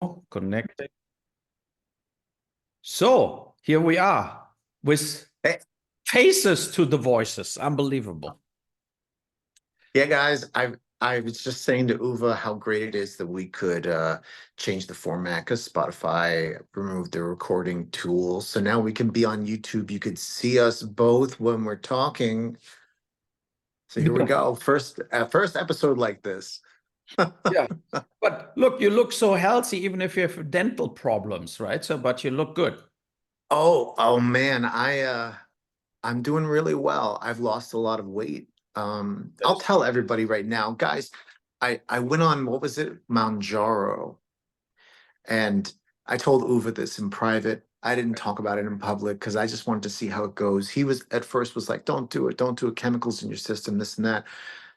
Oh, connecting. So here we are with Hey, faces to the voices. Unbelievable. yeah, guys, I was just saying to Uwe how great it is that we could change the format because Spotify removed the recording tool. So now we can be on YouTube. You could see us both when we're talking. So here we Yeah. go. First episode like this. Yeah. But look, you look so healthy, even if you have dental problems, right? So, but you look good. Oh man, I'm doing really well. I've lost a lot of weight. That I'll is tell everybody right now, guys. I went on, what was it, Mount Jaro. And I told Uwe this in private. I didn't talk about it in public because I just wanted to see how it goes. He was at first was like, "Don't do it, don't do it. Chemicals in your system, this and that."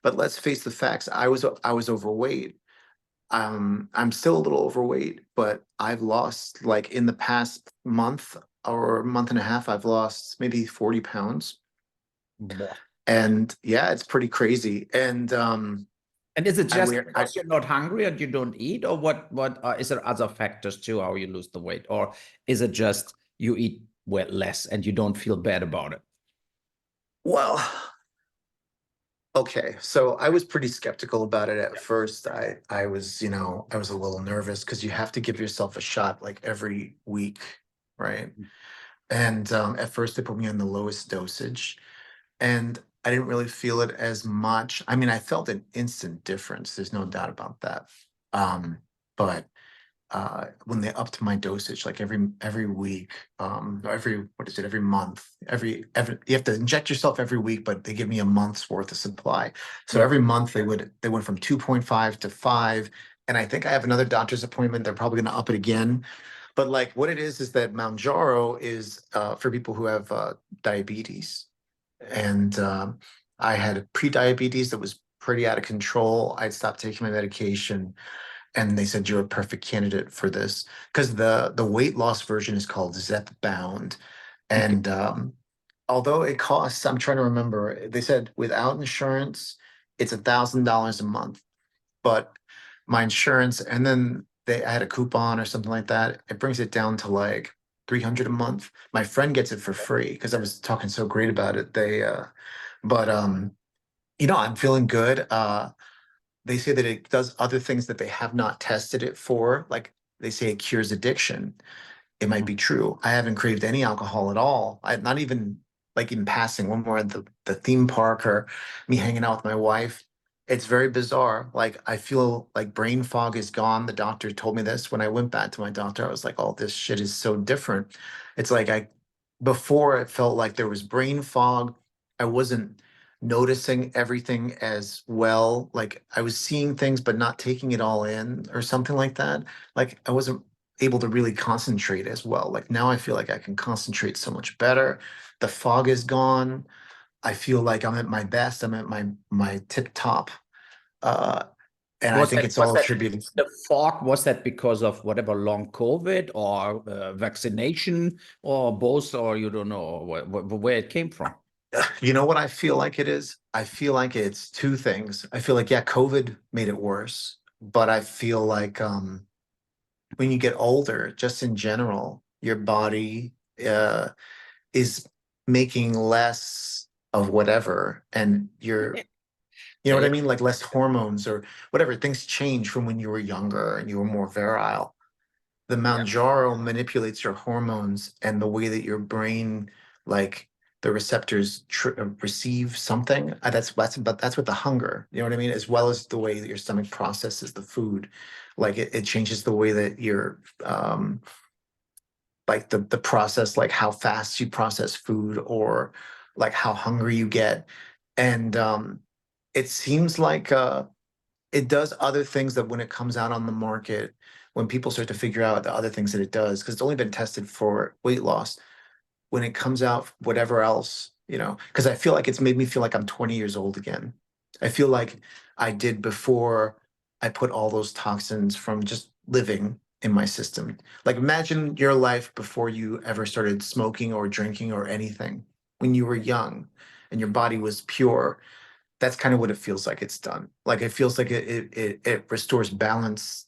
But let's face the facts. I was overweight. I'm still a little overweight, but I've lost like in the past month or month and a half, I've lost maybe 40 pounds. more. And yeah, it's pretty crazy. And And is it I just wear I because you're not hungry and you don't eat, or what is there other factors too how you lose the weight, or is it just you eat well less and you don't feel bad about it? well, okay, so I was pretty skeptical about it at first. I was, I was a little nervous because you have to give yourself a shot like every week, right? And at first they put me on the lowest dosage, and I didn't really feel it as much. I mean, I felt an instant difference. There's no doubt about that. But when they upped my dosage, like every week, or every what is it, every month, every you have to inject yourself every week, but they give me a month's worth of supply. So Yeah. every month they went from 2.5 to 5. And I think I have another doctor's appointment. They're probably going to up it again. But like what it is that Mounjaro is for people who have diabetes. And I had pre-diabetes that was pretty out of control. I'd stopped taking my medication, and they said you're a perfect candidate for this because the weight loss version is called Zepbound. Okay. And although it costs, I'm trying to remember, they said without insurance it's $1,000 a month, but my insurance, and then I had a coupon or something like that, it brings it down to like 300 a month. My friend gets it for free because I was talking so great about it. But I'm feeling good. They say that it does other things that they have not tested it for. Like they say it cures addiction. It might Mhm. be true. I haven't craved any alcohol at all. I not even like in passing when we're at the theme park or me hanging out with my wife. It's very bizarre. Like I feel like brain fog is gone. The doctor told me this when I went back to my doctor. I was like, "Oh, this shit is so different." It's like before it felt like there was brain fog. I wasn't noticing everything as well. Like I was seeing things but not taking it all in or something like that. Like I wasn't able to really concentrate as well. Like now I feel like I can concentrate so much better. The fog is gone. I feel like I'm at my best. I'm at my tip top. Uh, and I Was think that it's was all that attributed. the fog? Was that because of whatever long COVID or vaccination or both, or you don't know where it came from? You know what I feel like it is? I feel like it's two things. I feel like, yeah, COVID made it worse, but I feel like when you get older, just in general, your body uh, is making less of whatever, and you know what I Yeah. mean? Like less hormones or whatever. Things change from when you were younger and you were more virile. The Yeah. Mounjaro manipulates your hormones and the way that your brain, like the receptors receive something. That's with the hunger. You know what I mean? As well as the way that your stomach processes the food. Like it changes the way that your like the process, like how fast you process food or like how hungry you get. And it seems like it does other things that when it comes out on the market, when people start to figure out the other things that it does, because it's only been tested for weight loss, when it comes out, whatever else, because I feel like it's made me feel like I'm 20 years old again. I feel like I did before I put all those toxins from just living in my system. Like imagine your life before you ever started smoking or drinking or anything, when you were young and your body was pure. That's kind of what it feels like it's done. Like it feels like it restores balance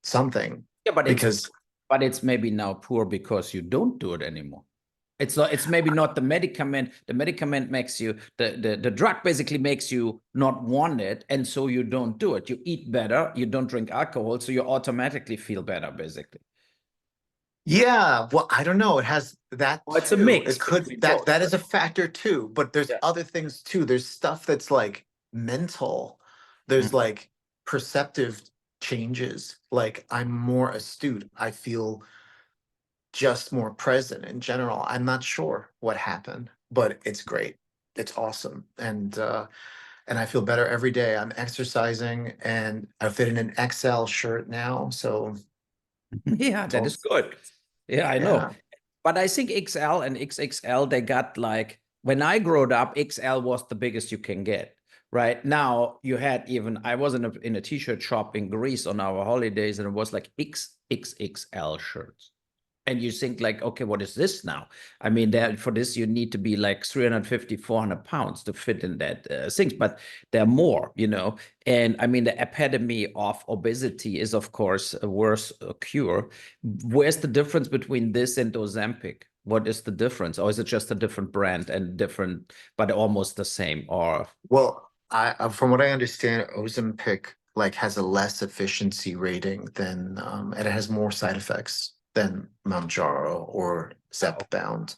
something Yeah, because but it's maybe now poor because you don't do it anymore. It's not, it's maybe not the medicament. The medicament makes you, the drug basically makes you not want it. And so you don't do it. You eat better, you don't drink alcohol, so you automatically feel better, basically. yeah, well, I don't know. It has that Well, it's a too. mix It could between that both, that right? is a factor too, but there's Yeah. other things too. There's stuff that's like mental. Mm. There's like perceptive changes. Like I'm more astute. I feel just more present in general. I'm not sure what happened, but it's great. It's awesome. And I feel better every day. I'm exercising and I fit in an XL shirt now. So Yeah, it's that all, is good. Yeah, I know. yeah. But I think XL and XXL, they got like, when I growed up, XL was the biggest you can get. Right now, you had even, I was in a t-shirt shop in Greece on our holidays, and it was like XXXL shirts. And you think like, okay, what is this now? I mean, there, for this you need to be like 350, 400 pounds to fit in that things, but there are more, you know. And I mean, the epidemic of obesity is, of course, a worse cure. Where's the difference between this and Ozempic? What is the difference? Or is it just a different brand and different, but almost the same? Or Well, from what I understand, Ozempic like has a less efficiency rating than and it has more side effects than Mounjaro or oh, Zepbound.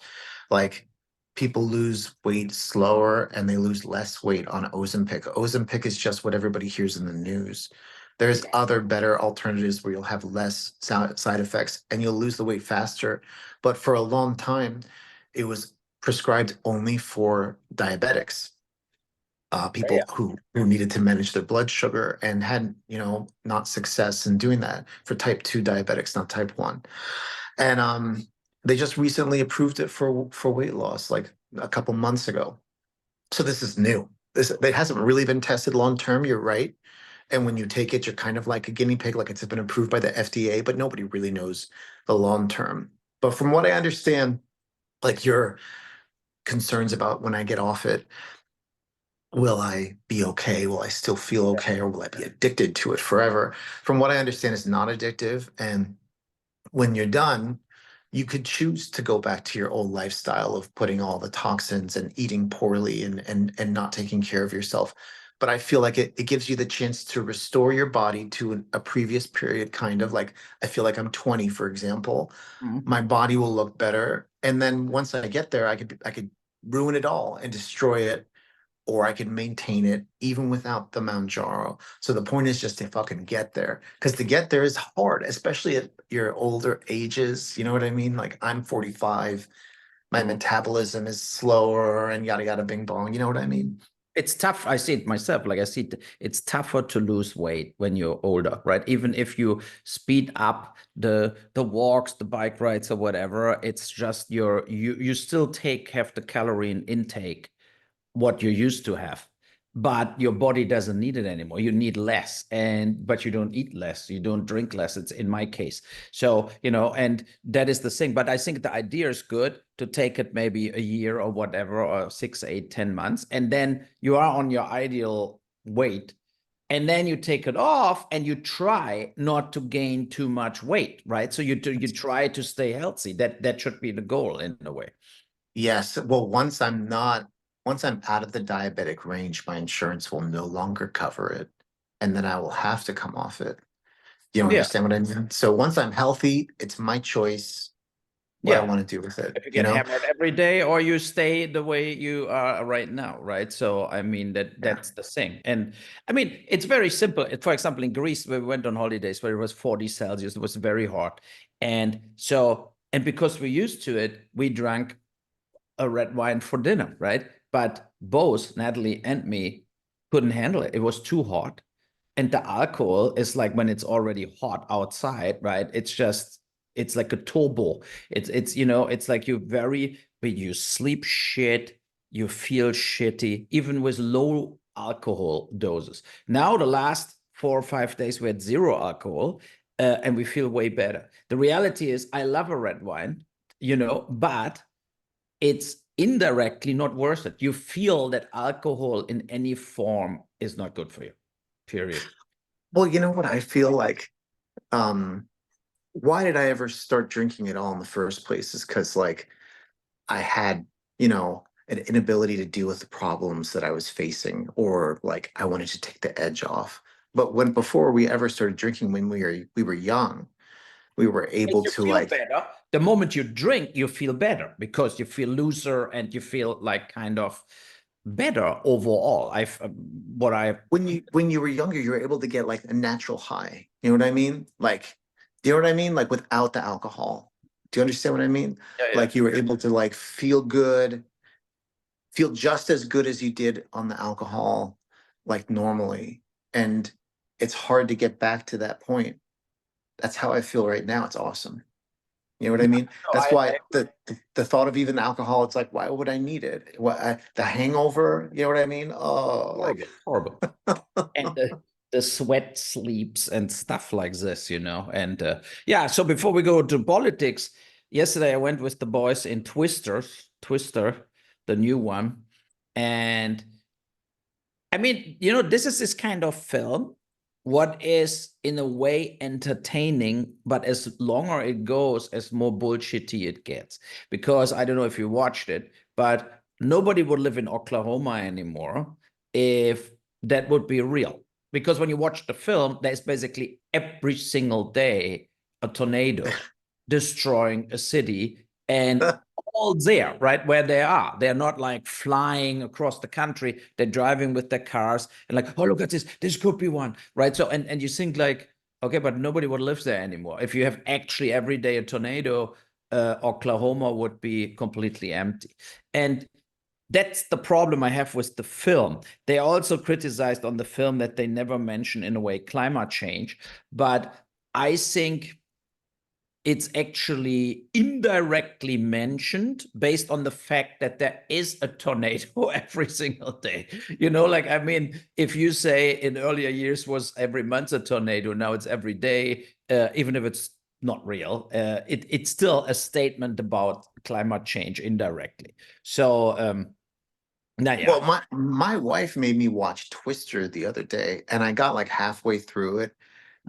Like people lose weight slower and they lose less weight on Ozempic. Ozempic is just what everybody hears in the news. There's yeah. other better alternatives where you'll have less side effects and you'll lose the weight faster. But for a long time, it was prescribed only for diabetics, Yeah. people who needed to manage their blood sugar and had, not success in doing that for type 2 diabetics, not type 1. And they just recently approved it for weight loss like a couple months ago. So this is new. This it hasn't really been tested long term, you're right. And when you take it, you're kind of like a guinea pig, like it's been approved by the FDA, but nobody really knows the long term. But from what I understand, like your concerns about when I get off it, will I be okay? Will I still feel okay? Or will I be addicted to it forever? From what I understand, it's not addictive. And when you're done, you could choose to go back to your old lifestyle of putting all the toxins and eating poorly and not taking care of yourself. But I feel like it gives you the chance to restore your body to a previous period, kind of like I feel like I'm 20, for example. Mhm. My body will look better. And then once I get there, I could ruin it all and destroy it, or I can maintain it even without the Mounjaro. So the point is just to fucking get there. Because to get there is hard, especially at your older ages. You know what I mean? Like I'm 45, my Mhm. metabolism is slower and yada yada bing bong. You know what I mean? It's tough. I see it myself. Like I see it, it's tougher to lose weight when you're older, right? Even if you speed up the walks, the bike rides, or whatever, it's just you still have the calorie intake what you used to have, but your body doesn't need it anymore. You need less, and but you don't eat less, you don't drink less. It's in my case. So, and that is the thing. But I think the idea is good to take it maybe a year or whatever, or 6, 8, 10 months, and then you are on your ideal weight. And then you take it off and you try not to gain too much weight, right? So you try to stay healthy. That should be the goal in a way. Yes. Well, once I'm out of the diabetic range, my insurance will no longer cover it. And then I will have to come off it. You Yeah. understand what I mean? So once I'm healthy, it's my choice what I Yeah. want to do with it, If you you get know? hammered every day, or you stay the way you are right now, right? So I mean, Yeah. that's the thing. And I mean, it's very simple. For example, in Greece, where we went on holidays, where it was 40 Celsius, it was very hot. And so, and because we're used to it, we drank a red wine for dinner, right? But both Natalie and me couldn't handle it. It was too hot. And the alcohol is like when it's already hot outside, right? It's like a turbo. It's like but you sleep shit, you feel shitty, even with low alcohol doses. Now the last 4 or 5 days we had zero alcohol, and we feel way better. The reality is I love a red wine, but it's indirectly not worth it. You feel that alcohol in any form is not good for you, period. Well, you know what I feel like? why did I ever start drinking at all in the first place is because like I had, you know, an inability to deal with the problems that I was facing, or like I wanted to take the edge off. But when before we ever started drinking when we were young, we were able You to feel like better. The moment you drink, you feel better because you feel looser and you feel like kind of better overall. What I when you were younger, you were able to get like a natural high. You know what I mean? Like, do you know what I mean? Like without the alcohol. Do you understand what I mean? yeah, yeah. Like you were able to like feel good, feel just as good as you did on the alcohol, like normally. And it's hard to get back to that point. That's how I feel right now. It's awesome. You know what I mean? No, That's why the thought of even alcohol, it's like, why would I need it? The hangover, you know what I mean? Oh, like horrible, horrible. And the sweat sleeps and stuff like this, you know. And yeah, so before we go to politics, yesterday I went with the boys in Twister, the new one. And I mean, you know, this is this kind of film, what is in a way entertaining, but as longer it goes, as more bullshitty it gets. Because I don't know if you watched it, but nobody would live in Oklahoma anymore if that would be real. Because when you watch the film, there's basically every single day a tornado destroying a city, and all there, right where they are. They're not like flying across the country. They're driving with their cars and like, oh, look at this. This could be one, right? So, and you think like, okay, but nobody would live there anymore. If you have actually every day a tornado, Oklahoma would be completely empty. And that's the problem I have with the film. They also criticized on the film that they never mention in a way climate change, but I think it's actually indirectly mentioned based on the fact that there is a tornado every single day. You know, like, I mean, if you say in earlier years was every month a tornado, now it's every day, even if it's not real, it's still a statement about climate change indirectly. So, now, yeah. well, my wife made me watch Twister the other day, and I got like halfway through it.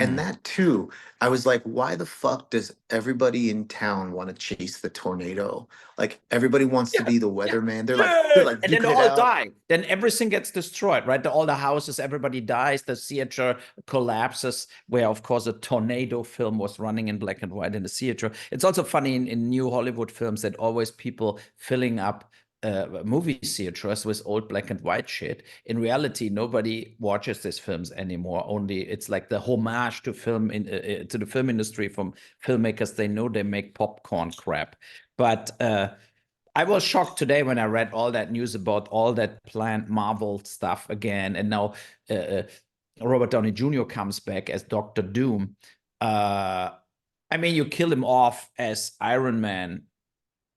And Mm. that too, I was like, why the fuck does everybody in town want to chase the tornado? Like everybody wants to Yeah, be the yeah, weatherman. They're yeah. like And then they duking it all out. die. Then everything gets destroyed, right? All the houses, everybody dies. The theater collapses, where, of course, a tornado film was running in black and white in the theater. It's also funny in new Hollywood films that always people filling up movie theaters with old black and white shit. In reality, nobody watches these films anymore. Only it's like the homage to film to the film industry from filmmakers. They know they make popcorn crap, but I was shocked today when I read all that news about all that planned Marvel stuff again, and now uh, uh, Robert Downey Jr. comes back as Doctor Doom. Uh, I mean, you kill him off as Iron Man,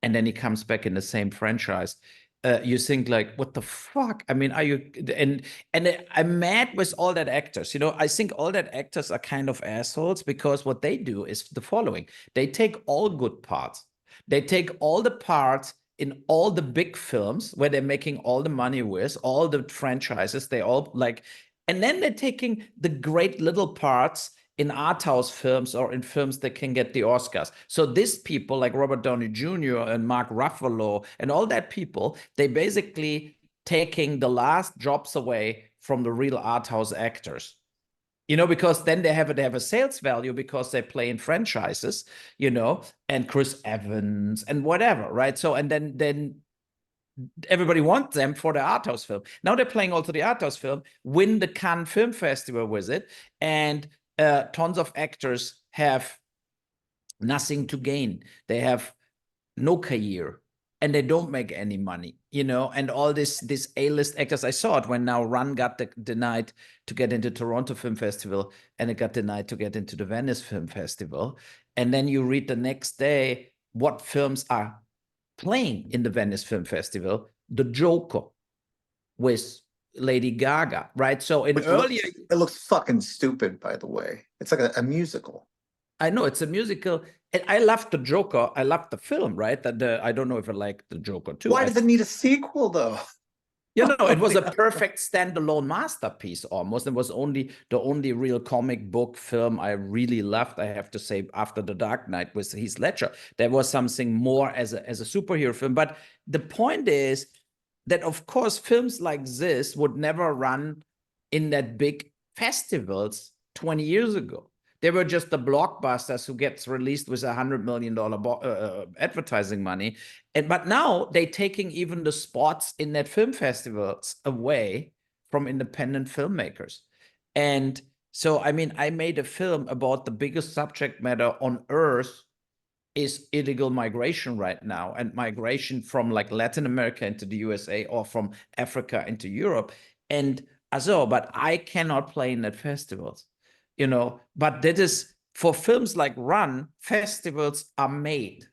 and then he comes back in the same franchise. You think like, what the fuck? I mean, are you and I'm mad with all that actors. You know, I think all that actors are kind of assholes because what they do is the following: they take all good parts, they take all the parts in all the big films where they're making all the money with all the franchises. They all like, and then they're taking the great little parts in art house films or in films that can get the Oscars. So these people like Robert Downey Jr. and Mark Ruffalo and all that people, they basically taking the last jobs away from the real art house actors. You know, because then they have a sales value because they play in franchises, you know, and Chris Evans and whatever, right? So and then everybody wants them for the art house film. Now they're playing also the art house film, win the Cannes Film Festival with it, and tons of actors have nothing to gain. They have no career and they don't make any money, you know, and all this A-list actors. I saw it when now Run got denied to get into Toronto Film Festival, and it got denied to get into the Venice Film Festival. And then you read the next day what films are playing in the Venice Film Festival: The Joker with Lady Gaga, right? So in Which earlier, it looks fucking stupid, by the way. It's like a musical. I know it's a musical, and I love The Joker. I love the film, right? That I don't know if I like The Joker too. Why does it need a sequel though? You know, it was a perfect standalone masterpiece almost. It was the only real comic book film I really loved, I have to say, after The Dark Knight with Heath Ledger. There was something more as a superhero film. But the point is that, of course, films like this would never run in that big festivals 20 years ago. They were just the blockbusters who gets released with $100 million advertising money. But now they're taking even the spots in that film festivals away from independent filmmakers. And so, I mean, I made a film about the biggest subject matter on earth is illegal migration right now, and migration from like Latin America into the USA or from Africa into Europe. And also, but I cannot play in that festivals, you know. But that is for films like Run, festivals are made.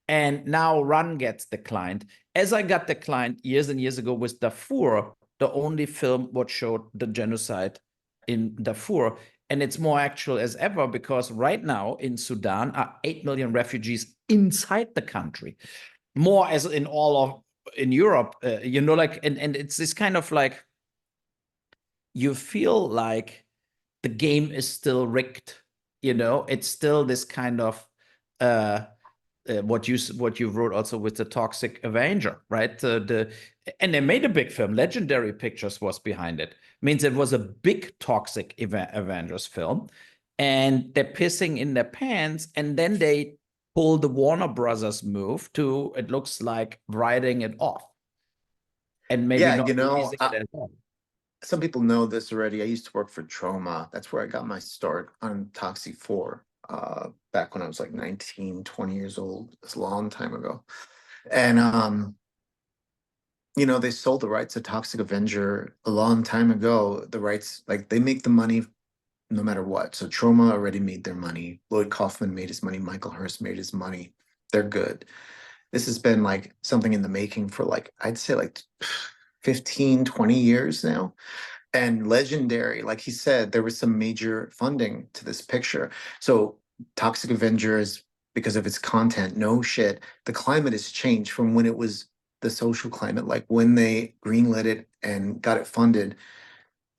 And now Run gets declined. As I got declined years and years ago with Darfur, the only film what showed the genocide in Darfur. And it's more actual as ever because right now in Sudan are 8 million refugees inside the country, more as in all of in Europe, you know, like, and it's this kind of like, you feel like the game is still rigged, you know, it's still this kind of, what you wrote also with the Toxic Avenger, right? And they made a big film. Legendary Pictures was behind it. Means it was a big Toxic Avengers film, and they're pissing in their pants, and then they pull the Warner Brothers move to, it looks like, writing it off, and maybe Yeah, not you know, releasing it at all. some people know this already. I used to work for Trauma. That's where I got my start on Toxie 4, back when I was like 19, 20 years old. It's a long time ago. And you know, they sold the rights to Toxic Avenger a long time ago. The rights, like they make the money no matter what. So Trauma already made their money. Lloyd Kaufman made his money. Michael Hurst made his money. They're good. This has been like something in the making for like, I'd say like 15, 20 years now. And Legendary, like he said, there was some major funding to this picture. So Toxic Avenger is, because of its content, no shit, the climate has changed from when it was the social climate. Like when they greenlit it and got it funded,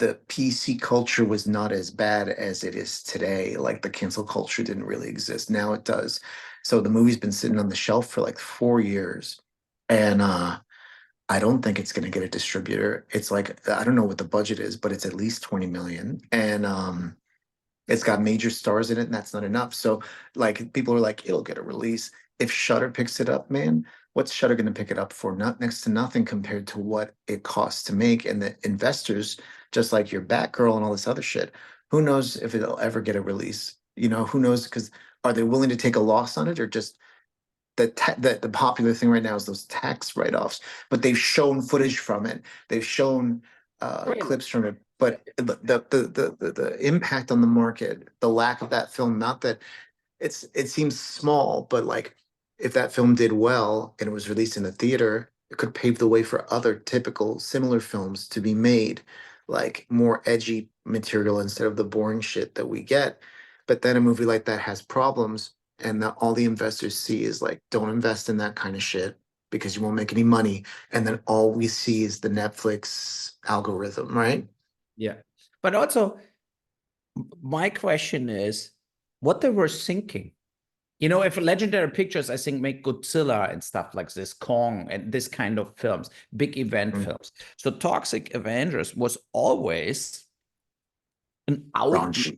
the PC culture was not as bad as it is today. Like the cancel culture didn't really exist. Now it does. So the movie's been sitting on the shelf for like 4 years. And I don't think it's going to get a distributor. It's like, I don't know what the budget is, but it's at least 20 million. And it's got major stars in it, and that's not enough. So like people are like, it'll get a release. If Shutter picks it up, man, what's Shutter going to pick it up for? Not next to nothing compared to what it costs to make. And the investors, just like your Batgirl and all this other shit, who knows if it'll ever get a release? You know, who knows? Because are they willing to take a loss on it, or just the popular thing right now is those tax write-offs, but they've shown footage from it. They've shown clips from it, but the impact on the market, the lack of that film, not that it seems small, but like if that film did well and it was released in the theater, it could pave the way for other typical similar films to be made, like more edgy material instead of the boring shit that we get. But then a movie like that has problems, and all the investors see is like, don't invest in that kind of shit because you won't make any money. And then all we see is the Netflix algorithm, right? Yeah. But also, my question is what they were thinking. You know, if Legendary Pictures, I think, make Godzilla and stuff like this, Kong and this kind of films, big event films. So Toxic Avengers was always an Raunchy.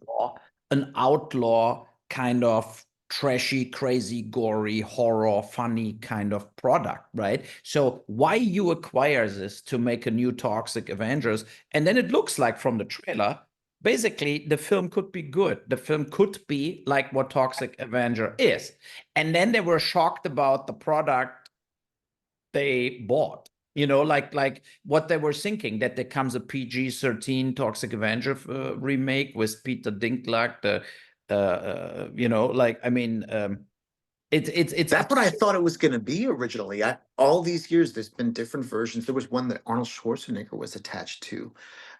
outlaw kind of trashy, crazy, gory, horror, funny kind of product, right? So why you acquire this to make a new Toxic Avengers, and then it looks like from the trailer, basically the film could be good. The film could be like what Toxic Avenger is. And then they were shocked about the product they bought. You know, like what they were thinking, that there comes a PG-13 Toxic Avenger remake with Peter Dinklage, you know, like, I mean, it's That's what I thought it was going to be originally. All these years, there's been different versions. There was one that Arnold Schwarzenegger was attached to,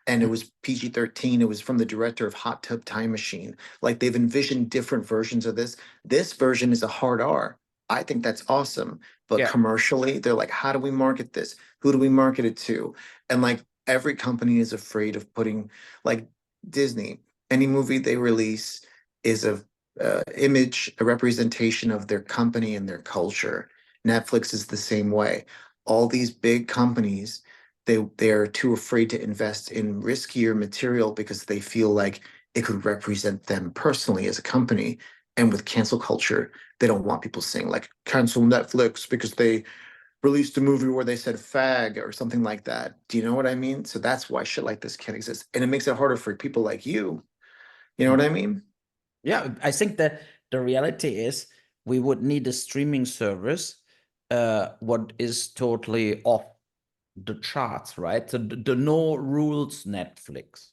and it was PG-13. It was from the director of Hot Tub Time Machine. Like they've envisioned different versions of this. This version is a hard R. I think that's awesome. But Yeah. commercially, they're like, how do we market this? Who do we market it to? And like every company is afraid of putting, like Disney, any movie they release is a image, a representation of their company and their culture. Netflix is the same way. All these big companies, they're too afraid to invest in riskier material because they feel like it could represent them personally as a company. And with cancel culture, they don't want people saying like cancel Netflix because they released a movie where they said fag or something like that. Do you know what I mean? So that's why shit like this can't exist. And it makes it harder for people like you. You know what I mean? Yeah, I think that the reality is we would need a streaming service, what is totally off the charts, right? So the no rules Netflix,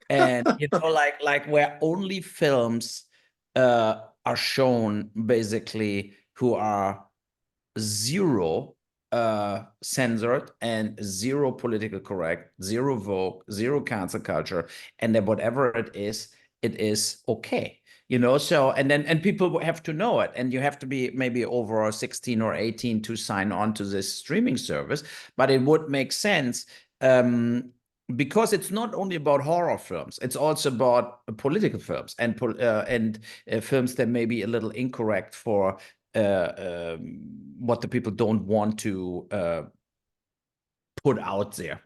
and like where only films are shown basically who are zero censored and zero political correct, zero Vogue, zero cancel culture, and then whatever it is okay. So and people have to know it, and you have to be maybe over 16 or 18 to sign on to this streaming service. But it would make sense, because it's not only about horror films, it's also about political films and films that may be a little incorrect for what the people don't want to put out there.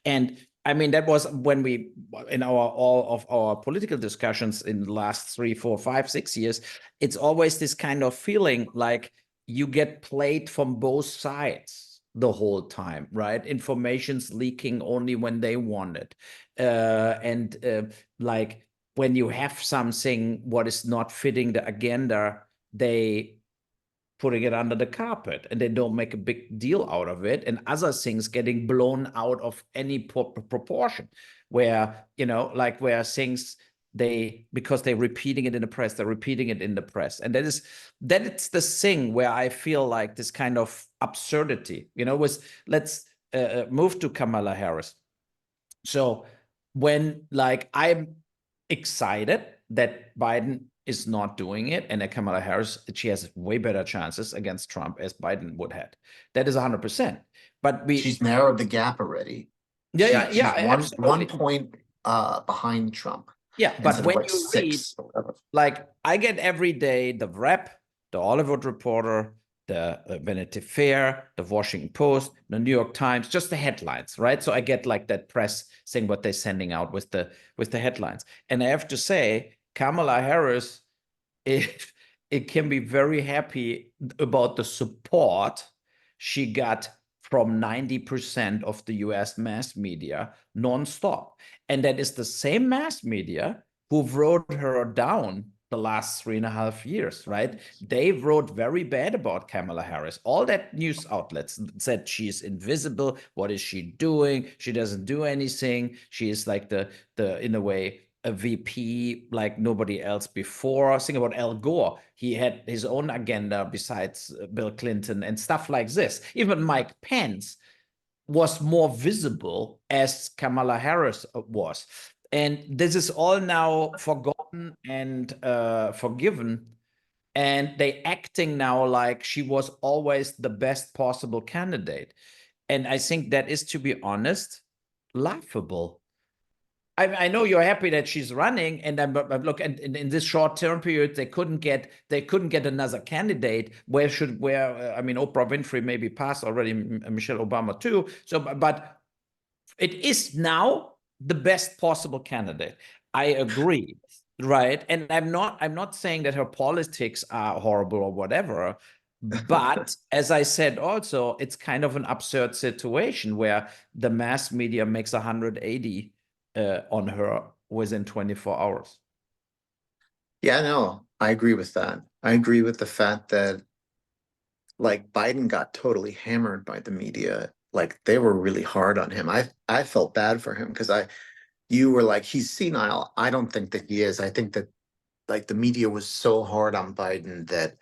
And I mean, that was when we, in all of our political discussions in the last 3, 4, 5, 6 years, it's always this kind of feeling like you get played from both sides the whole time, right? Information's leaking only when they want it. And like when you have something what is not fitting the agenda, they putting it under the carpet and they don't make a big deal out of it, and other things getting blown out of any proportion, where like where things, they, because they're repeating it in the press, they're repeating it in the press, and it's the thing where I feel like this kind of absurdity, was, let's move to Kamala Harris. So when, like, I'm excited that Biden is not doing it, and that Kamala Harris, she has way better chances against Trump as Biden would have. That is 100%. But She's narrowed the gap already. yeah, yeah, yeah, She's one absolutely. point behind Trump Yeah, but instead of when like you read, six or whatever. like, I get every day the Wrap, the Hollywood Reporter, the Vanity Fair, the Washington Post, the New York Times, just the headlines, right? So I get like that press thing, what they're sending out with the headlines. And I have to say, Kamala Harris, it can be very happy about the support she got from 90% of the US mass media nonstop. And that is the same mass media who wrote her down the last 3.5 years, right? They wrote very bad about Kamala Harris. All that news outlets said she's invisible. What is she doing? She doesn't do anything. She is like the in a way, a VP like nobody else before. Think about Al Gore. He had his own agenda besides Bill Clinton and stuff like this. Even Mike Pence was more visible as Kamala Harris was. And this is all now forgotten and forgiven. And they acting now like she was always the best possible candidate. And I think that is, to be honest, laughable. I know you're happy that she's running, and I'm look, and in this short-term period, they couldn't get another candidate. I mean, Oprah Winfrey maybe passed already, Michelle Obama too. So, but it is now the best possible candidate. I agree, right? And I'm not saying that her politics are horrible or whatever, but as I said, also, it's kind of an absurd situation where the mass media makes 180 on her within 24 hours. Yeah, no, I agree with that. I agree with the fact that like Biden got totally hammered by the media. Like they were really hard on him. I felt bad for him because you were like, he's senile. I don't think that he is. I think that like the media was so hard on Biden that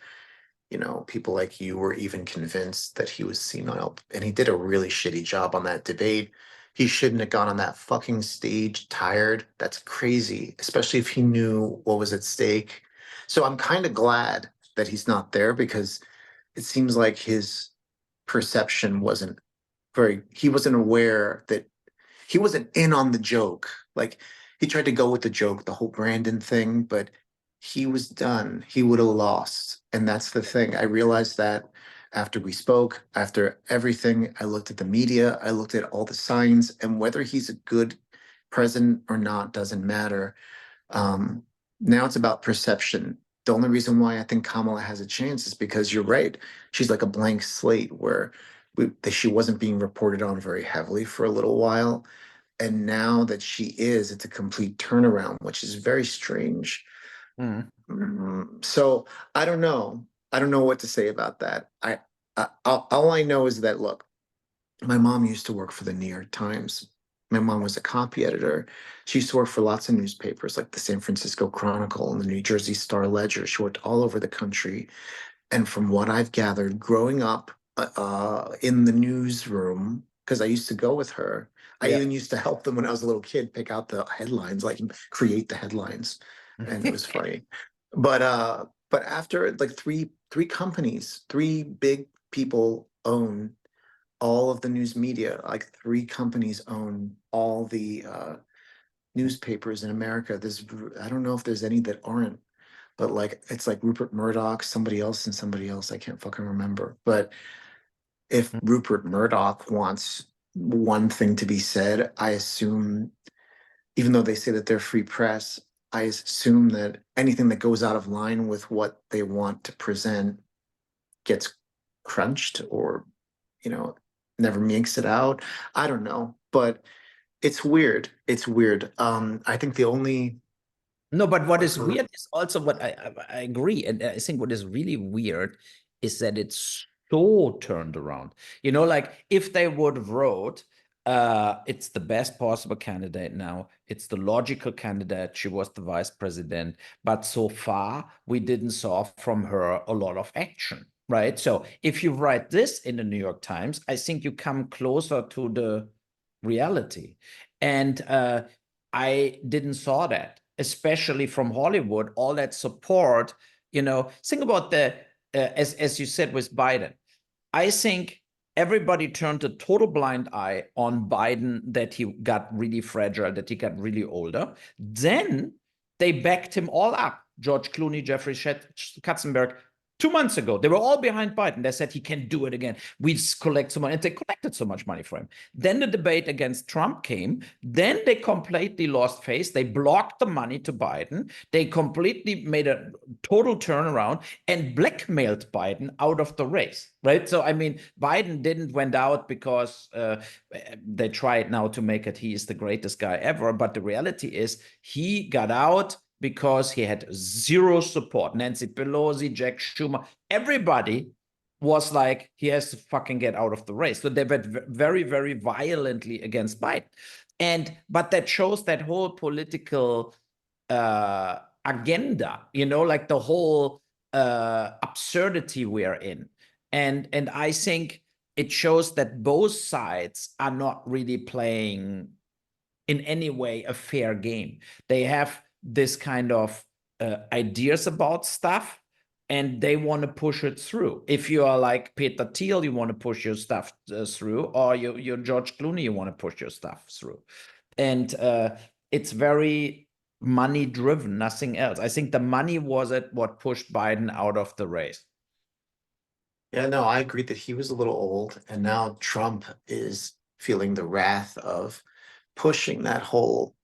people like you were even convinced that he was senile. And he did a really shitty job on that debate. He shouldn't have gone on that fucking stage tired. That's crazy, especially if he knew what was at stake. So I'm kind of glad that he's not there because it seems like his perception wasn't he wasn't aware that he wasn't in on the joke. Like he tried to go with the joke, the whole Brandon thing, but he was done. He would have lost. And that's the thing. I realized that after we spoke, after everything, I looked at the media, I looked at all the signs, and whether he's a good president or not doesn't matter. Um, Now it's about perception. The only reason why I think Kamala has a chance is because you're right. She's like a blank slate where she wasn't being reported on very heavily for a little while. And now that she is, it's a complete turnaround, which is very strange. Mm. So I don't know. I don't know what to say about that. All I know is that look, my mom used to work for the New York Times. My mom was a copy editor. She used to work for lots of newspapers like the San Francisco Chronicle and the New Jersey Star Ledger. She worked all over the country. And from what I've gathered, growing up in the newsroom, because I used to go with her, I Yeah. even used to help them when I was a little kid pick out the headlines, like create the headlines, and it was funny. But after like three companies, three big people own all of the news media. Like three companies own all the newspapers in America. I don't know if there's any that aren't, but like it's like Rupert Murdoch, somebody else, and somebody else. I can't fucking remember. But if Rupert Murdoch wants one thing to be said, I assume, even though they say that they're free press, I assume that anything that goes out of line with what they want to present gets crunched or, you know, never makes it out. I don't know, but it's weird. It's weird. I think the only No, but what like is weird is also what I agree, and I think what is really weird is that it's so turned around. You know, like if they would have wrote, it's the best possible candidate now. It's the logical candidate. She was the vice president, but so far we didn't saw from her a lot of action, right? So if you write this in the New York Times, I think you come closer to the reality, and I didn't saw that, especially from Hollywood, all that support. You know, think about the as you said with Biden. I think everybody turned a total blind eye on Biden, that he got really fragile, that he got really older. Then they backed him all up. George Clooney, Jeffrey Katzenberg. 2 months ago, they were all behind Biden. They said he can do it again. We collect so much, and they collected so much money for him. Then the debate against Trump came. Then they completely lost face. They blocked the money to Biden. They completely made a total turnaround and blackmailed Biden out of the race, right? So, I mean, Biden didn't went out because they tried now to make it he is the greatest guy ever. But the reality is he got out because he had zero support. Nancy Pelosi, Jack Schumer, everybody was like, he has to fucking get out of the race. So they went very, very violently against Biden. But that shows that whole political agenda, you know, like the whole absurdity we're in. And I think it shows that both sides are not really playing in any way a fair game. They have this kind of ideas about stuff, and they want to push it through. If you are like Peter Thiel, you want to push your stuff through, or you're George Clooney, you want to push your stuff through. And it's very money driven, nothing else. I think the money was it what pushed Biden out of the race. Yeah, no, I agree that he was a little old, and now Trump is feeling the wrath of pushing that whole,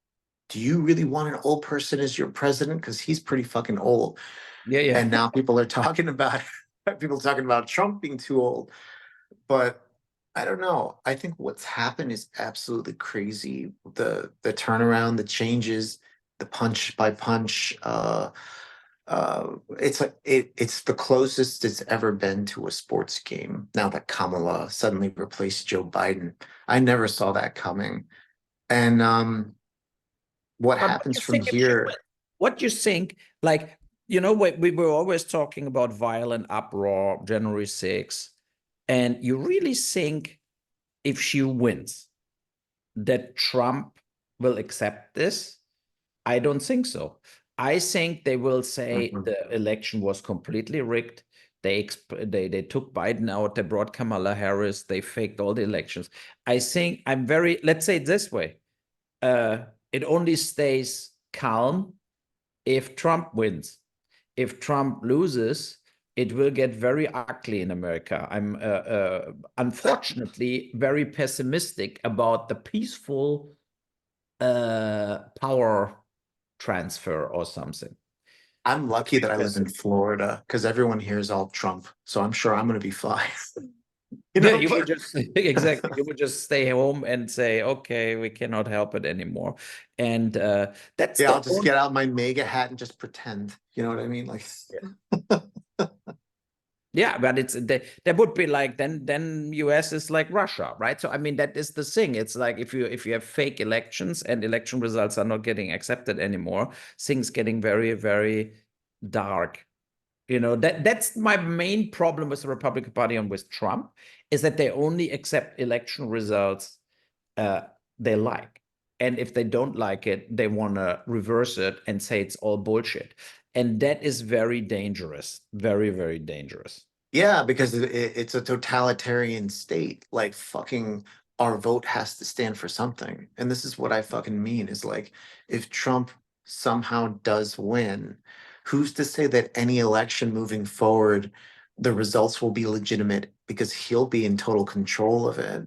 do you really want an old person as your president? Because he's pretty fucking old. Yeah, yeah. And now people are talking about people talking about Trump being too old. But I don't know. I think what's happened is absolutely crazy. The turnaround, the changes, the punch by punch, it's like it's the closest it's ever been to a sports game now that Kamala suddenly replaced Joe Biden. I never saw that coming. And what But what do happens you from think if she here? wins? What do you think? Like, you know, we were always talking about violent uproar, January 6th. And you really think if she wins, that Trump will accept this? I don't think so. I think they will say Mhm. the election was completely rigged. They took Biden out. They brought Kamala Harris. They faked all the elections. I think let's say it this way. It only stays calm if Trump wins. If Trump loses, it will get very ugly in America. I'm unfortunately very pessimistic about the peaceful power transfer or something. I'm lucky that I live in Florida because everyone here is all Trump. So I'm sure I'm going to be fine. Yeah, you would just exactly. You would just stay home and say, "Okay, we cannot help it anymore," and that's Yeah, the I'll just get out my mega hat and just pretend. You know what I mean? Like, yeah, but there would be like then US is like Russia, right? So I mean that is the thing. It's like if you have fake elections and election results are not getting accepted anymore, things getting very, very dark. That's my main problem with the Republican Party and with Trump is that they only accept election results they like. And if they don't like it, they want to reverse it and say it's all bullshit. And that is very dangerous, very, very dangerous. yeah, because it's a totalitarian state. Like, fucking, our vote has to stand for something. And this is what I fucking mean is like, if Trump somehow does win, who's to say that any election moving forward, the results will be legitimate because he'll be in total control of it?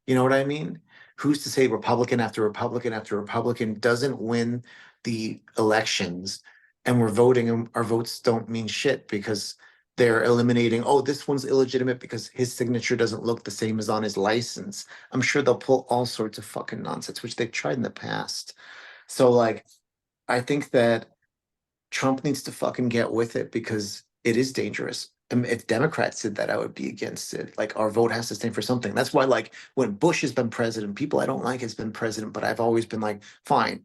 You know what I mean? Who's to say Republican after Republican after Republican doesn't win the elections and we're voting and our votes don't mean shit because they're eliminating, oh, this one's illegitimate because his signature doesn't look the same as on his license. I'm sure they'll pull all sorts of fucking nonsense, which they've tried in the past. So, like, I think that Trump needs to fucking get with it because it is dangerous. And if Democrats did that, I would be against it. Like, our vote has to stand for something. That's why, like, when Bush has been president, people I don't like has been president, but I've always been like, fine,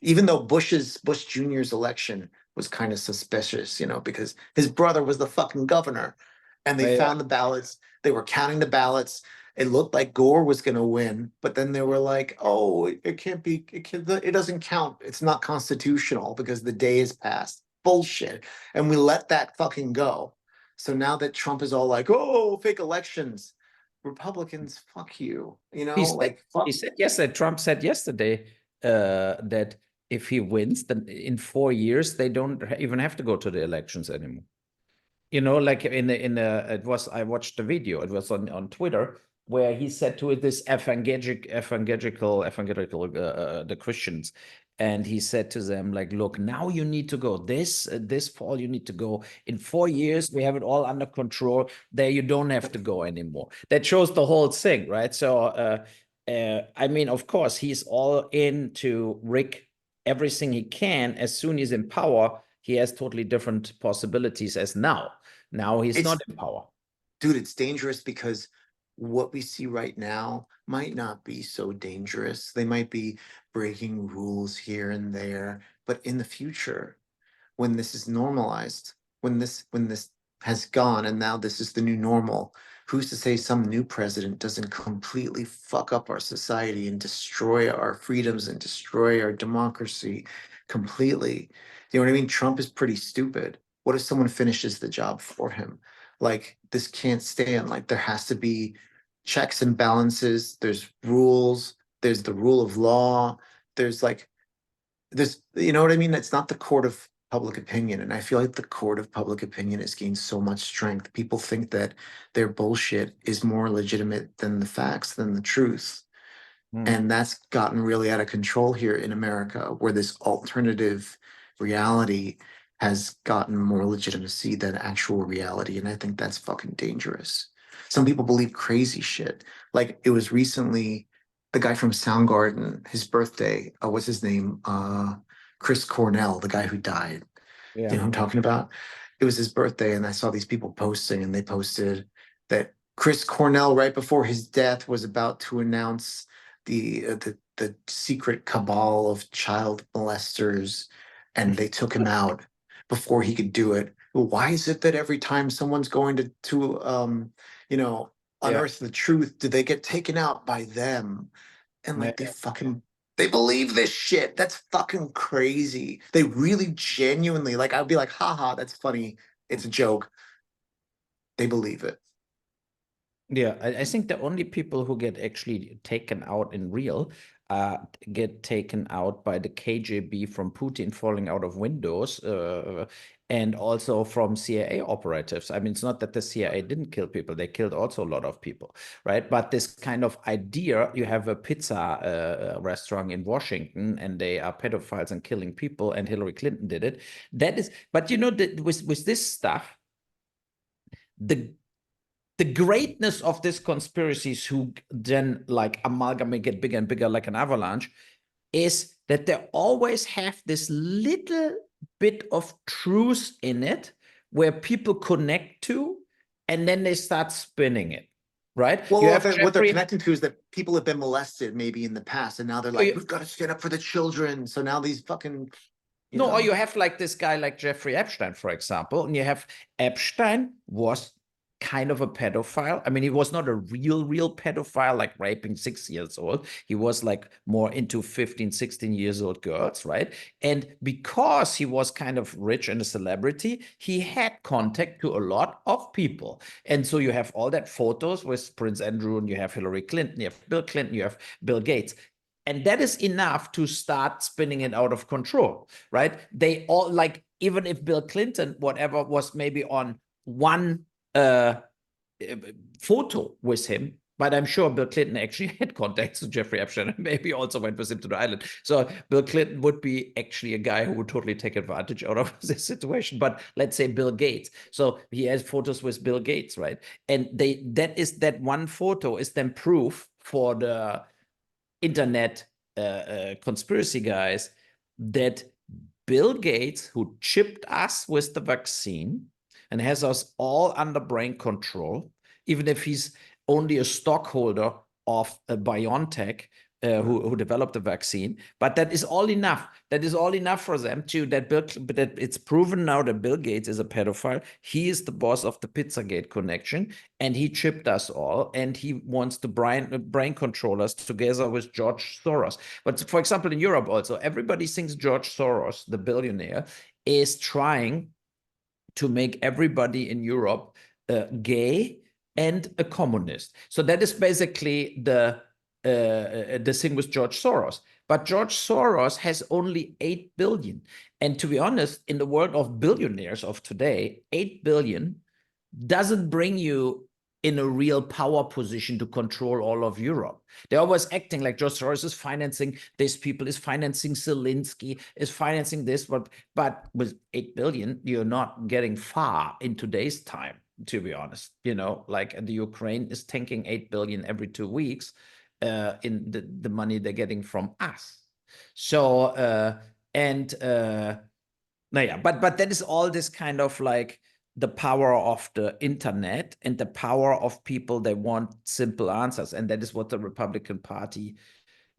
even though Bush Jr.'s election was kind of suspicious, because his brother was the fucking governor, and they Yeah. found the ballots. They were counting the ballots. It looked like Gore was going to win, but then they were like, "Oh, it can't be. It doesn't count. It's not constitutional because the day has passed." Bullshit, and we let that fucking go. So now that Trump is all like, "Oh, fake elections," Republicans, fuck you. He said, Like, fuck. he said yesterday, Trump said yesterday that if he wins, then in 4 years, they don't even have to go to the elections anymore. Like it was, I watched the video, it was on Twitter, where he said to this evangelical the Christians, and he said to them, like, look, now you need to go this fall, you need to go. In 4 years we have it all under control. There you don't have to go anymore. That shows the whole thing, right? So I mean, of course he's all in to rig everything he can. As soon as he's in power, he has totally different possibilities as now. Now he's It's not in power. Dude, it's dangerous because what we see right now might not be so dangerous. They might be breaking rules here and there, but in the future, when this is normalized, when this has gone and now this is the new normal, who's to say some new president doesn't completely fuck up our society and destroy our freedoms and destroy our democracy completely? You know what I mean? Trump is pretty stupid. What if someone finishes the job for him? Like, this can't stand. Like, there has to be checks and balances. There's rules. There's the rule of law. There's like you know what I mean? It's not the court of public opinion. And I feel like the court of public opinion has gained so much strength. People think that their bullshit is more legitimate than the facts, than the truth. Hmm. And that's gotten really out of control here in America, where this alternative reality has gotten more legitimacy than actual reality. And I think that's fucking dangerous. Some people believe crazy shit. Like, it was recently the guy from Soundgarden, his birthday, what's his name? Chris Cornell, the guy who died. You Yeah. know who I'm talking about? It was his birthday, and I saw these people posting, and they posted that Chris Cornell, right before his death, was about to announce the secret cabal of child molesters, and they took him out before he could do it. Why is it that every time someone's going to you know Yeah. unearth the truth, do they get taken out by them? And like, Yeah. they believe this shit. That's fucking crazy. They really genuinely, like, I'd be like, haha, that's funny. It's a joke. They believe it. Yeah, I think the only people who get actually taken out in real get taken out by the KGB from Putin falling out of windows, and also from CIA operatives. I mean, it's not that the CIA didn't kill people, they killed also a lot of people, right? But this kind of idea, you have a pizza restaurant in Washington and they are pedophiles and killing people, and Hillary Clinton did it. That is, but you know, with this stuff, the greatness of these conspiracies, who then like amalgamate, get bigger and bigger like an avalanche, is that they always have this little bit of truth in it where people connect to, and then they start spinning it, right? Well, You have what they're Jeffrey. connecting to is that people have been molested maybe in the past, and now they're like, we've got to stand up for the children. So now these fucking, you No, know. or you have like this guy like Jeffrey Epstein, for example, and you have Epstein was kind of a pedophile. I mean, he was not a real pedophile, like raping 6 years old. He was like more into 15, 16 years old girls, right? And because he was kind of rich and a celebrity, he had contact to a lot of people. And so you have all that photos with Prince Andrew, and you have Hillary Clinton, you have Bill Clinton, you have Bill Gates. And that is enough to start spinning it out of control, right? They all, like, even if Bill Clinton, whatever, was maybe on one photo with him, but I'm sure Bill Clinton actually had contacts to Jeffrey Epstein and maybe also went with him to the island. So Bill Clinton would be actually a guy who would totally take advantage out of this situation. But let's say Bill Gates. So he has photos with Bill Gates, right? And that one photo is then proof for the internet conspiracy guys that Bill Gates, who chipped us with the vaccine and has us all under brain control, even if he's only a stockholder of a BioNTech, who developed the vaccine, but that is all enough. That is all enough for them to that it's proven now that Bill Gates is a pedophile. He is the boss of the Pizzagate connection, and he chipped us all, and he wants to brain control us together with George Soros. But for example, in Europe also, everybody thinks George Soros, the billionaire, is trying to make everybody in Europe gay and a communist. So that is basically the thing with George Soros. But George Soros has only 8 billion. And to be honest, in the world of billionaires of today, 8 billion doesn't bring you in a real power position to control all of Europe. They're always acting like George Soros is financing this, people is financing Zelensky, is financing this, but with 8 billion, you're not getting far in today's time, to be honest. You know, like the Ukraine is tanking 8 billion every 2 weeks in the money they're getting from us. So, but that is all this kind of like the power of the internet and the power of people. They want simple answers, and that is what the Republican Party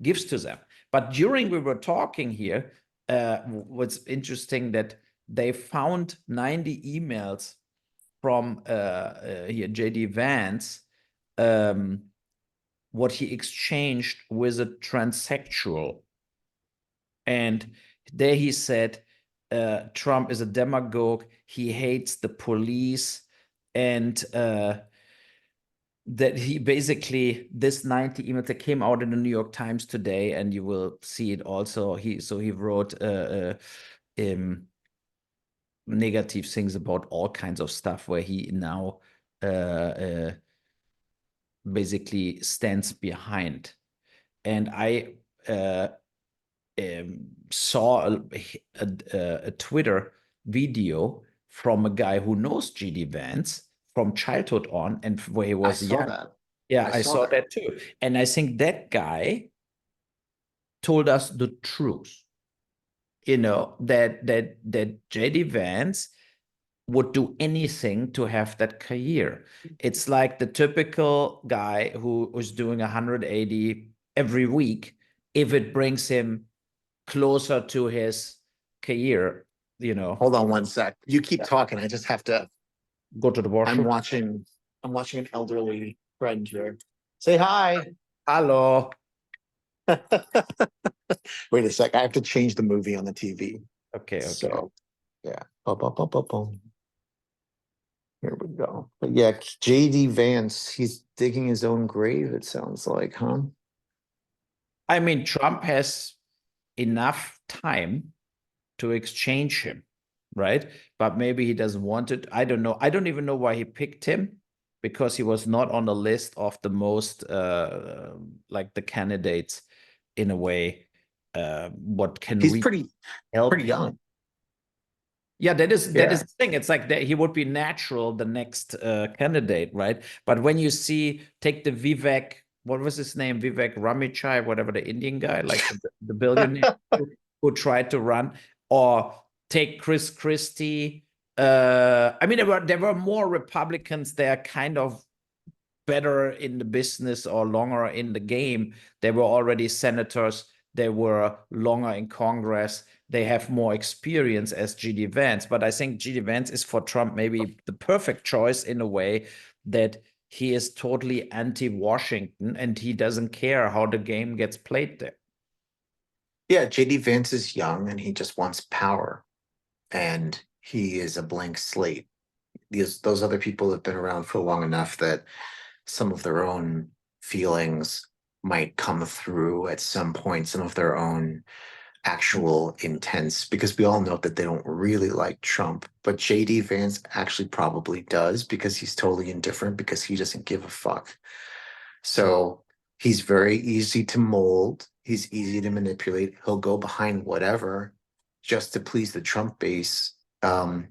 gives to them. But during we were talking here, what's interesting that they found 90 emails from here JD Vance, what he exchanged with a transsexual, and there he said Trump is a demagogue, he hates the police, and that he basically, this 90 emails that came out in the New York Times today, and you will see it also. He wrote negative things about all kinds of stuff, where he now basically stands behind. And I saw a Twitter video from a guy who knows GD Vance from childhood on, and where he was young. That. Yeah, I saw that too. And I think that guy told us the truth. You know, that JD Vance would do anything to have that career. It's like the typical guy who was doing 180 every week, if it brings him closer to his career, you know. Hold on one sec. You keep talking. I just have to Go to the washroom. I'm watching an elderly friend here. Say hi. Hello. Wait a sec. I have to change the movie on the TV. Okay. So, yeah. Bum, bum, bum, bum, bum. Here we go. But yeah, JD Vance, he's digging his own grave, it sounds like, huh? I mean, Trump has enough time to exchange him, right? But maybe he doesn't want it. I don't know. I don't even know why he picked him because he was not on the list of the most like the candidates in a way. What can He's we pretty help him? young. Yeah, that is Yeah. the thing. It's like that he would be natural, the next candidate, right? But when you see, take the Vivek, what was his name? Vivek Ramichai, whatever, the Indian guy, like the billionaire who tried to run, or take Chris Christie. I mean, there were more Republicans. They're kind of better in the business or longer in the game. They were already senators. They were longer in Congress. They have more experience as GD Vance. But I think GD Vance is for Trump maybe the perfect choice in a way that he is totally anti-Washington and he doesn't care how the game gets played there. Yeah, JD Vance is young and he just wants power. And he is a blank slate. Those other people have been around for long enough that some of their own feelings might come through at some point, some of their own actual intents, because we all know that they don't really like Trump. But JD Vance actually probably does because he's totally indifferent because he doesn't give a fuck. So he's very easy to mold. He's easy to manipulate. He'll go behind whatever just to please the Trump base. To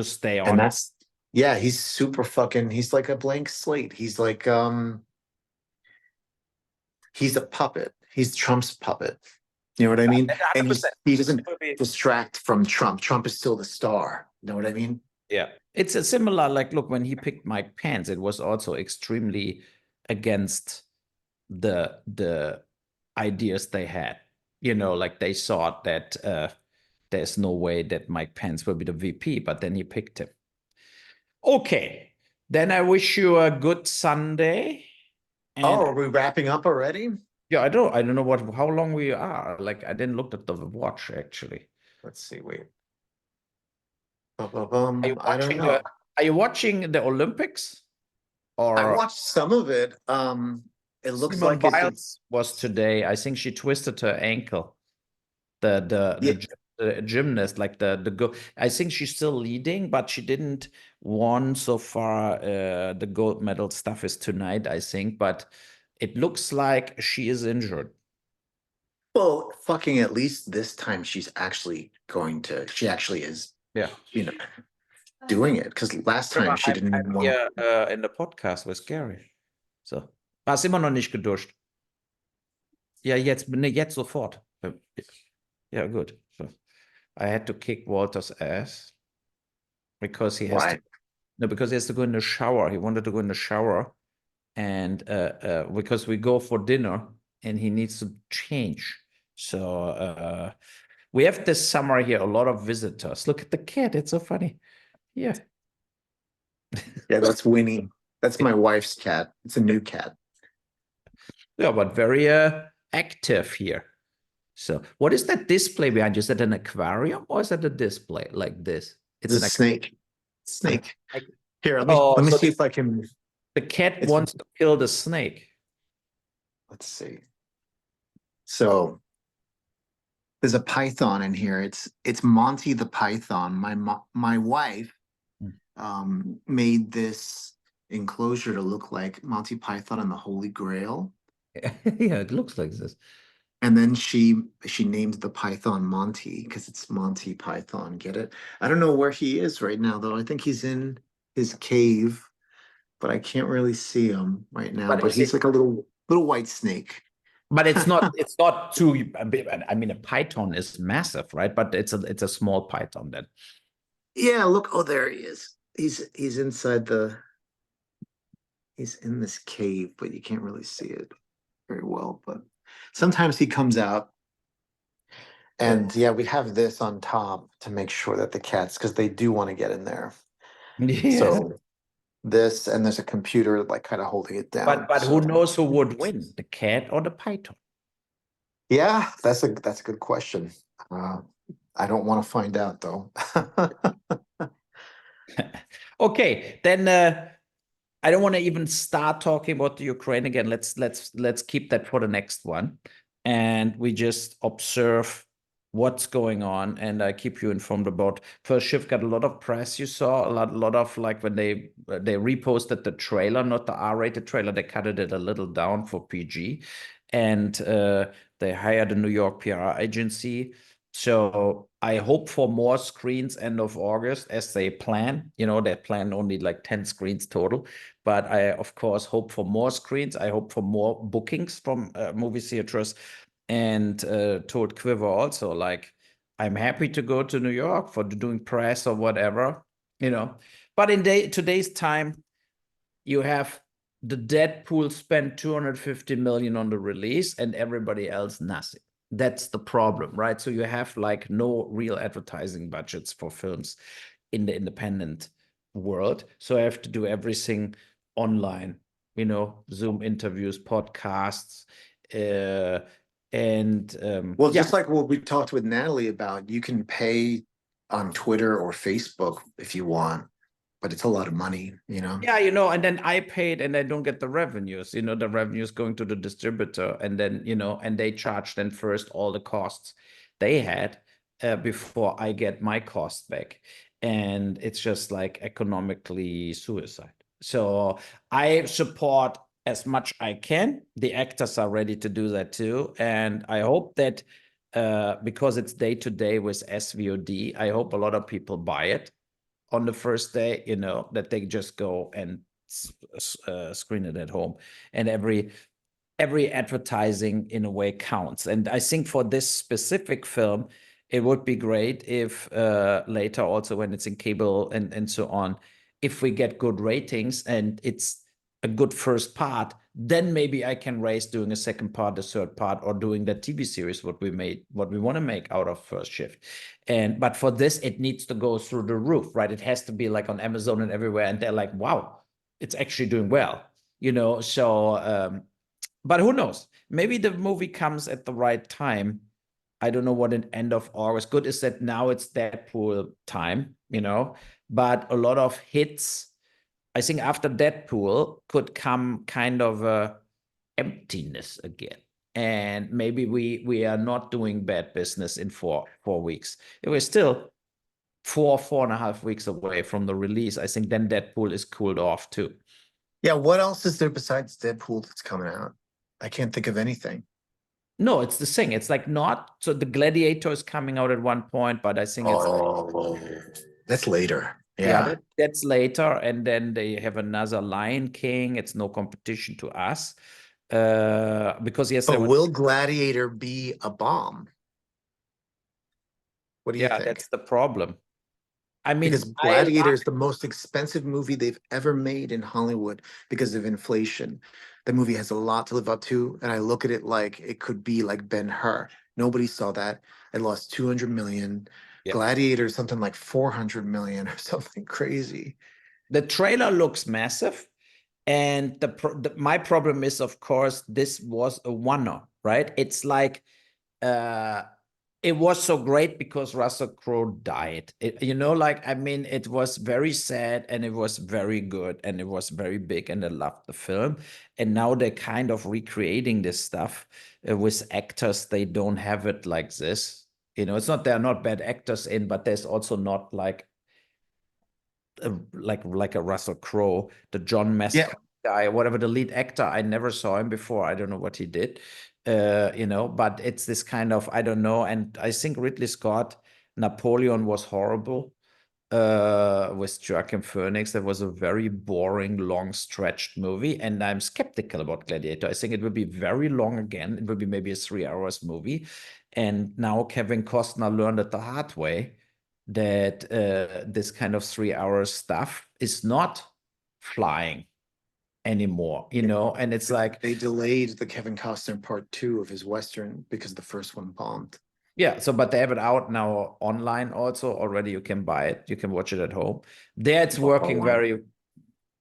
stay And on it. that's yeah, he's super fucking he's like a blank slate. He's a puppet. He's Trump's puppet. You know what I mean? And 100%. he doesn't distract from Trump. Trump is still the star. You know what I mean? Yeah. It's a similar, like, look, when he picked Mike Pence, it was also extremely against the ideas they had. Like they thought that there's no way that Mike Pence will be the VP, but then he picked him. Okay. Then I wish you a good Sunday. Oh, And are we wrapping up already? yeah, I don't know how long we are. Like I didn't look at the watch actually. Let's see. Wait. I don't Watching know. are you watching the Olympics? I Or watched some of it. It looks Simone like it's Biles was today. I think she twisted her ankle. The the yeah. the gymnast, like the go. I think she's still leading, but she didn't won so far. The gold medal stuff is tonight, I think, but it looks like she is injured. Well, fucking at least this time she actually is, Yeah. you know, doing it. Because last time she didn't I'm even want here in the Podcast with Gary. So. War immer noch nicht geduscht. Ja, jetzt, ne, jetzt sofort. Ja, gut. So. I had to kick Walter's ass because he has why. to. No, because he has to go in the shower. He wanted to go in the shower, and because we go for dinner, and he needs to change. So we have this summer here a lot of visitors. Look at the cat; it's so funny. Yeah, Yeah, that's Winnie. That's my wife's cat. It's a new cat. yeah, but very active here. So, what is that display behind you? Is that an aquarium or is that a display like this? It's The an snake. an Snake. Here, oh, let me so see if I can. the cat It's wants to kill the snake. let's see. So there's a python in here. It's Monty the Python. My wife made this enclosure to look like Monty Python and the Holy Grail. Yeah, it looks like this. And then she named the Python Monty because it's Monty Python. Get it? I don't know where he is right now, though. I think he's in his cave, but I can't really see him right now. But But is it? he's like a little white snake. But it's not. It's not too. I mean, a python is massive, right? But it's a small python then. Yeah, look. Oh, there he is. He's inside he's in this cave, but you can't really see it very well. But sometimes he comes out. And yeah, we have this on top to make sure that the cats, because they do want to get in there. Yeah. So this, and there's a computer like kind of holding it down. But So who knows who would win, the cat or the python? yeah, that's a good question. I don't want to find out though. Okay, then I don't want to even start talking about the Ukraine again. Let's keep that for the next one, and we just observe what's going on, and I keep you informed about. First Shift got a lot of press. You saw a lot of like when they reposted the trailer, not the R-rated trailer. They cut it a little down for PG, and they hired a New York PR agency. So I hope for more screens end of August as they plan. You know, they plan only like 10 screens total. But I, of course, hope for more screens. I hope for more bookings from movie theaters. And told Quiver also, like, I'm happy to go to New York for doing press or whatever, you know. But in today's time, you have the Deadpool spent 250 million on the release and everybody else nothing. That's the problem, right? So you have like no real advertising budgets for films in the independent world. So I have to do everything online, you know, Zoom interviews, podcasts, and Well, yeah. just like what we talked with Natalie about, you can pay on Twitter or Facebook if you want, but it's a lot of money, you know? Yeah, you know, and then I paid and I don't get the revenues, you know, the revenues going to the distributor and then, you know, and they charge then first all the costs they had before I get my cost back. And it's just like economically suicide. So I support as much I can. The actors are ready to do that too. And I hope that because it's day to day with SVOD, I hope a lot of people buy it on the first day, you know, that they just go and screen it at home. And every advertising in a way counts. And I think for this specific film, it would be great if later also when it's in cable and so on, if we get good ratings and it's a good first part, then maybe I can raise doing a second part, a third part, or doing the TV series what we want to make out of First Shift. And but for this, it needs to go through the roof, right? It has to be like on Amazon and everywhere, and they're like, wow, it's actually doing well, you know. So but who knows? Maybe the movie comes at the right time. I don't know what an end of August. Good is that now it's Deadpool time, you know, but a lot of hits. I think after Deadpool could come kind of a emptiness again. And maybe we are not doing bad business in 4 weeks. It was still 4.5 weeks away from the release. I think then Deadpool is cooled off too. Yeah, what else is there besides Deadpool that's coming out? I can't think of anything. No, it's the thing. It's like not so the Gladiator is coming out at one point, but I think it's Oh, that's later. yeah, Yeah. that's later, and then they have another Lion King. It's no competition to us. Because yes, But will Gladiator be a bomb? What do you yeah, think? that's the problem. I Because mean, Gladiator is the most expensive movie they've ever made in Hollywood because of inflation. The movie has a lot to live up to, and I look at it like it could be like Ben-Hur. Nobody saw that. It lost 200 million. yeah, Gladiator is something like 400 million or something crazy. the trailer looks massive, and my problem is, of course, this was a one-off, right? It's like uh it was so great because Russell Crowe died. You know, like, I mean, it was very sad and it was very good and it was very big and I loved the film. And now they're kind of recreating this stuff with actors. They don't have it like this. You know, it's not, they're not bad actors in, but there's also not like a Russell Crowe, the John Yeah. Mescott guy, whatever the lead actor. I never saw him before. I don't know what he did, you know. But it's this kind of I don't know. And I think Ridley Scott, Napoleon was horrible. With Joaquin Phoenix, that was a very boring, long stretched movie, and I'm skeptical about Gladiator. I think it will be very long again. It will be maybe a 3 hours movie, and now Kevin Costner learned it the hard way that this kind of 3 hour stuff is not flying anymore, you know, and it's like, They delayed the Kevin Costner part two of his Western because the first one bombed. yeah, so but they have it out now online also already. You can buy it, you can watch it at home. There it's working very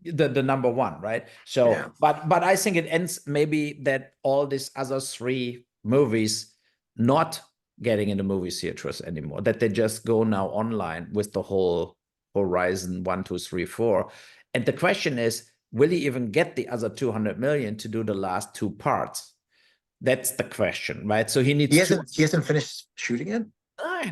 the number one, right? So Yeah. but I think it ends maybe that all these other three movies not getting into movie theaters anymore, that they just go now online with the whole Horizon 1, 2, 3, 4. And the question is, will he even get the other 200 million to do the last two parts? That's the question, right? So he needs he hasn't finished shooting it.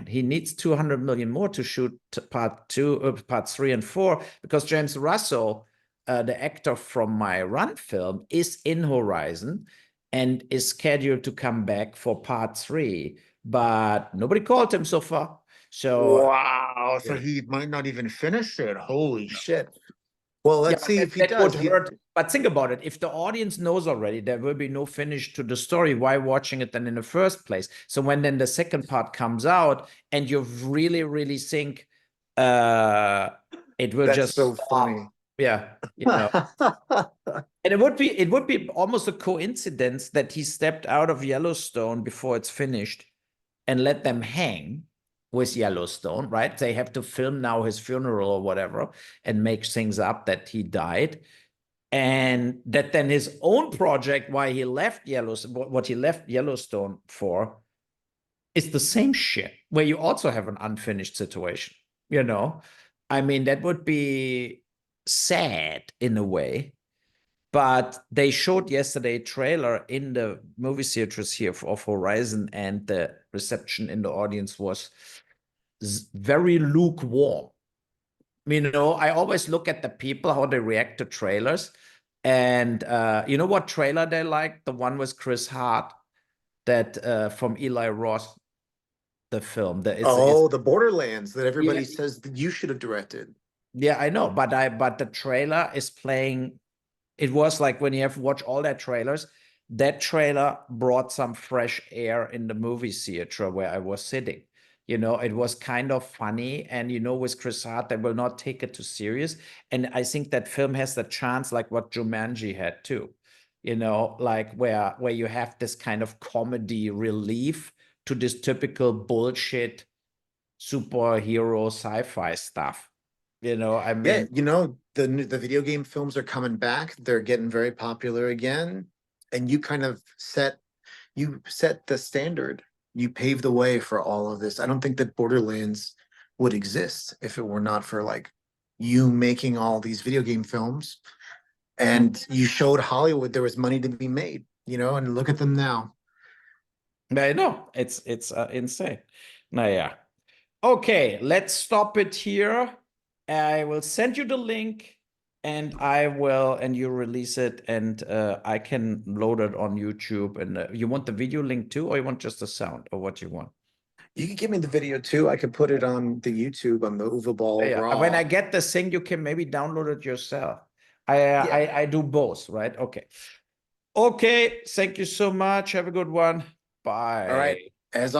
he needs 200 million more to shoot part 2, part 3 and 4, because James Russell, the actor from my Run film, is in Horizon and is scheduled to come back for part 3, but nobody called him so far. So wow, so he might not even finish it. Holy shit. Well, let's see if he that would does. hurt. But think about it. If the audience knows already there will be no finish to the story, why watching it then in the first place? So when then the second part comes out and you really, really think it will That's just so stop. funny. Yeah, you know. And it would be almost a coincidence that he stepped out of Yellowstone before it's finished and let them hang with Yellowstone, right? They have to film now his funeral or whatever and make things up that he died. And that then his own project, why he left Yellowstone, what he left Yellowstone for, is the same shit, where you also have an unfinished situation, you know? I mean, that would be sad in a way. But they showed yesterday a trailer in the movie theaters here of Horizon, and the reception in the audience was very lukewarm. You know, I always look at the people, how they react to trailers. And you know what trailer they like? The one with Chris Hart, that from Eli Roth, the film. The Borderlands that everybody yeah, says that you should have directed. yeah, I know, but the trailer is playing. It was like when you have watched all their trailers, that trailer brought some fresh air in the movie theater where I was sitting. You know, it was kind of funny. And, you know, with Chris Hart, they will not take it too serious. And I think that film has the chance, like what Jumanji had too, you know, like where you have this kind of comedy relief to this typical bullshit superhero sci-fi stuff. You know, I Yeah, mean, you know, the video game films are coming back. They're getting very popular again. And you set the standard. You paved the way for all of this. I don't think that Borderlands would exist if it were not for like you making all these video game films, and you showed Hollywood there was money to be made, you know, and look at them now. I know it's insane. Naja. Okay, let's stop it here. I will send you the link, and you release it, and I can load it on YouTube. And you want the video link too, or you want just the sound, or what you want? You can give me the video too. I could put it on the YouTube on the Uwe Boll Yeah. RAW. When I get the thing, you can maybe download it yourself. I do both, right? Okay. Okay. Thank you so much. Have a good one. Bye. All right. As